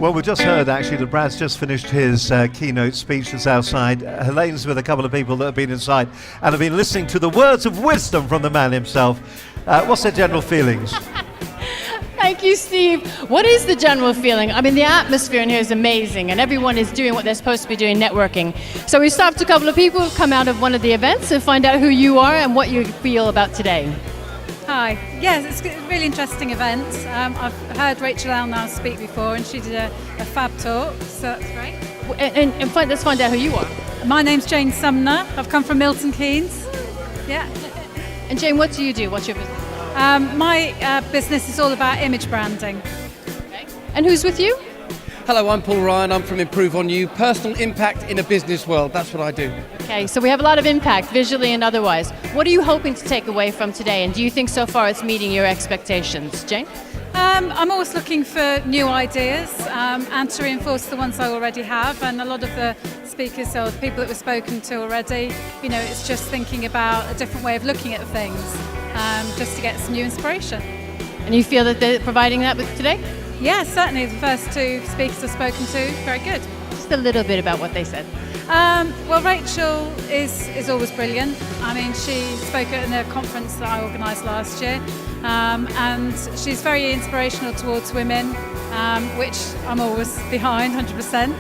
Well, we just heard actually that Brad's just finished his keynote speech that's outside. Helene's with a couple of people that have been inside and have been listening to the words of wisdom from the man himself. What's their general feelings? Thank you, Steve. What is the general feeling? I mean, the atmosphere in here is amazing, and everyone is doing what they're supposed to be doing, networking. So we stopped a couple of people who've come out of one of the events and find out who you are and what you feel about today. Hi. Yes, it's a really interesting event. I've heard Rachel Elnow speak before, and she did a fab talk, so that's great. Let's find out who you are. My name's Jane Sumner. I've come from Milton Keynes. Yeah. And Jane, what do you do? What's your business? My business is all about image branding. Okay. And who's with you? Hello, I'm Paul Ryan. I'm from Improve On You. Personal impact in a business world. That's what I do. Okay, so we have a lot of impact, visually and otherwise. What are you hoping to take away from today? And do you think so far it's meeting your expectations? Jane? I'm always looking for new ideas and to reinforce the ones I already have. And a lot of the speakers or the people that we've spoken to already, you know, it's just thinking about a different way of looking at things, just to get some new inspiration. And you feel that they're providing that with today? Yeah, certainly. The first two speakers I've spoken to, very good. Just a little bit about what they said. Well, Rachel is always brilliant. I mean, she spoke at a conference that I organised last year, and she's very inspirational towards women, which I'm always behind, 100%.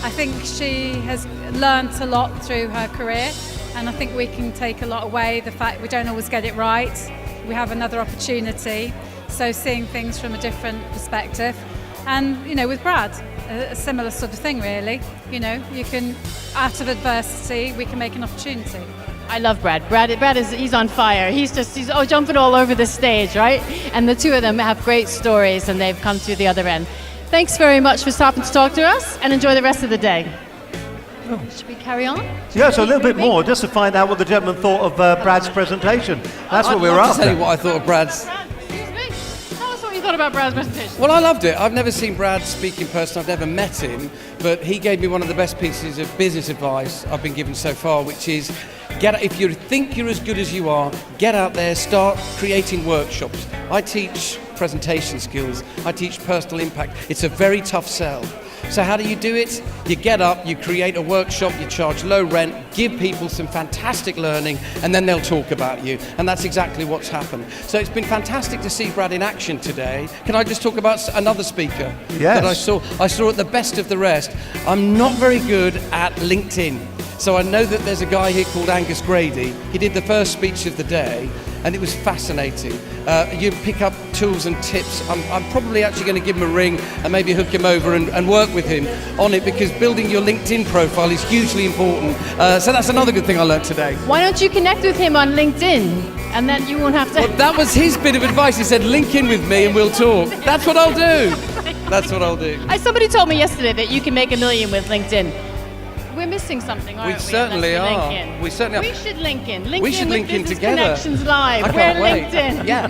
I think she has learnt a lot through her career, and I think we can take a lot away. The fact we don't always get it right, we have another opportunity. So seeing things from a different perspective, and you know, with Brad, a similar sort of thing, really. You know, you can, out of adversity, we can make an opportunity. I love Brad. Brad he's on fire. He's jumping all over the stage, right? And the two of them have great stories, and they've come to the other end. Thanks very much for stopping to talk to us, and enjoy the rest of the day. Oh. Should we carry on? Yeah, so a little bit more, just to find out what the gentleman thought of Brad's presentation. That's what we were after. after. I'll tell you what I thought of Brad's. Thought about Brad's presentation? Well, I loved it. I've never seen Brad speak in person. I've never met him, but he gave me one of the best pieces of business advice I've been given so far, which is if you think you're as good as you are, get out there, start creating workshops. I teach presentation skills. I teach personal impact. It's a very tough sell. So how do you do it? You get up, you create a workshop, you charge low rent, give people some fantastic learning, and then they'll talk about you. And that's exactly what's happened. So it's been fantastic to see Brad in action today. Can I just talk about another speaker that I saw? I saw at the best of the rest. I'm not very good at LinkedIn. So I know that there's a guy here called Angus Grady. He did the first speech of the day, and it was fascinating. You pick up tools and tips. I'm probably actually going to give him a ring and maybe hook him over and work with him on it, because building your LinkedIn profile is hugely important. So that's another good thing I learned today. Why don't you connect with him on LinkedIn, and then you won't have to... Well, that was his bit of advice. He said, link in with me and we'll talk. That's what I'll do. That's what I'll do. Somebody told me yesterday that you can make $1 million with LinkedIn. We're missing something, aren't we? We certainly are. We certainly are. We should link in. We should link in together. Connections Live. I can't wait. LinkedIn. Yeah.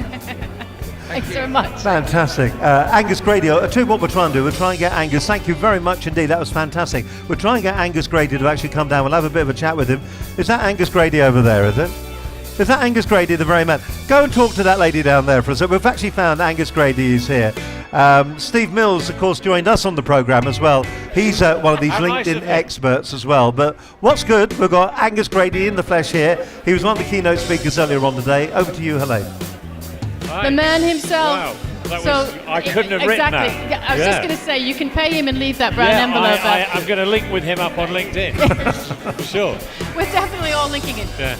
Thanks so much. Fantastic. Angus Grady, I'll tell you what we're trying to do. We're trying to get Angus. Thank you very much indeed. That was fantastic. We're trying to get Angus Grady to actually come down. We'll have a bit of a chat with him. Is that Angus Grady over there, is it? Is that Angus Grady, the very man? Go and talk to that lady down there for a second. We've actually found Angus Grady is here. Steve Mills, of course, joined us on the programme as well. He's one of these LinkedIn experts as well. But what's good, we've got Angus Grady in the flesh here. He was one of the keynote speakers earlier on today. Over to you, Helene. The man himself. Wow. I couldn't have written that. Exactly. I was just going to say, you can pay him and leave that brown envelope. I'm going to link with him up on LinkedIn. Sure. We're definitely all linking in. Yeah.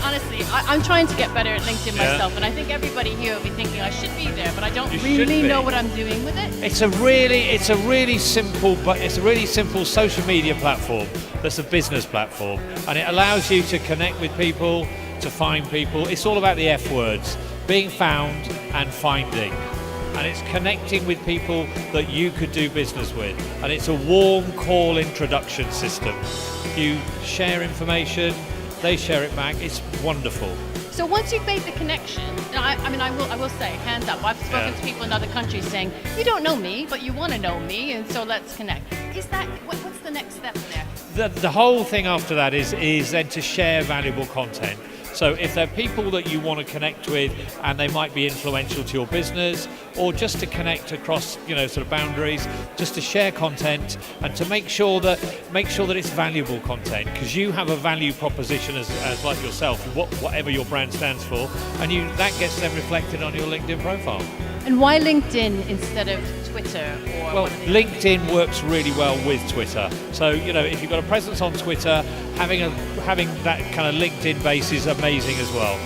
Honestly, I'm trying to get better at LinkedIn myself, and I think everybody here will be thinking I should be there, but I don't really know what I'm doing with it. It's a really simple social media platform that's a business platform, and it allows you to connect with people, to find people. It's all about the F words, being found and finding. And it's connecting with people that you could do business with. And it's a warm call introduction system. You share information, they share it back. It's wonderful. So once you've made the connection, I will say, hands up, I've spoken to people in other countries saying, you don't know me, but you want to know me, and so let's connect. What's the next step there? The whole thing after that is then to share valuable content. So if they're people that you want to connect with and they might be influential to your business, or just to connect across, sort of boundaries, just to share content and to make sure that it's valuable content, because you have a value proposition as like yourself, whatever your brand stands for, and that gets then reflected on your LinkedIn profile. And why LinkedIn instead of Twitter? Well, LinkedIn works really well with Twitter. So, if you've got a presence on Twitter, having that kind of LinkedIn base is amazing as well.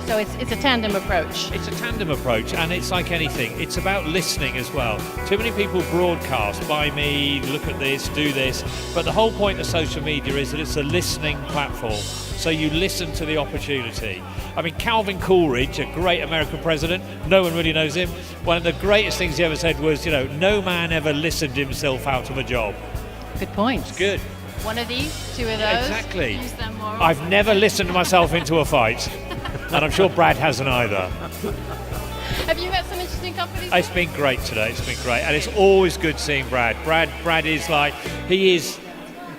So it's a tandem approach. It's a tandem approach, and it's like anything. It's about listening as well. Too many people broadcast, buy me, look at this, do this. But the whole point of social media is that it's a listening platform. So you listen to the opportunity. I mean, Calvin Coolidge, a great American president, no one really knows him. One of the greatest things he ever said was, no man ever listened himself out of a job. Good point. It's good. One of these, two of those. Exactly. Use them more often. I've never listened myself into a fight. And I'm sure Brad hasn't either. Have you met some interesting companies? It's been great today. It's been great. And it's always good seeing Brad. Brad is he is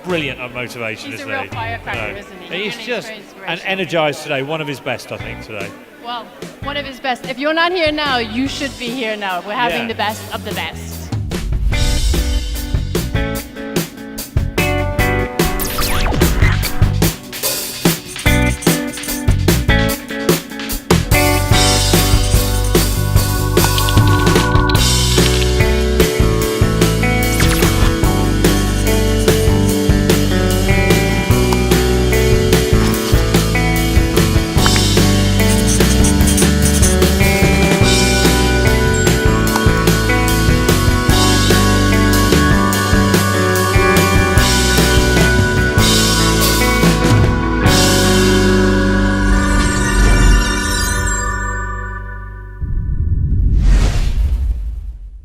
brilliant on motivation, He's isn't a he? real firecracker, isn't he? He's just and energized today. One of his best, I think, today. Well, one of his best. If you're not here now, you should be here now. We're having Yeah. the best of the best.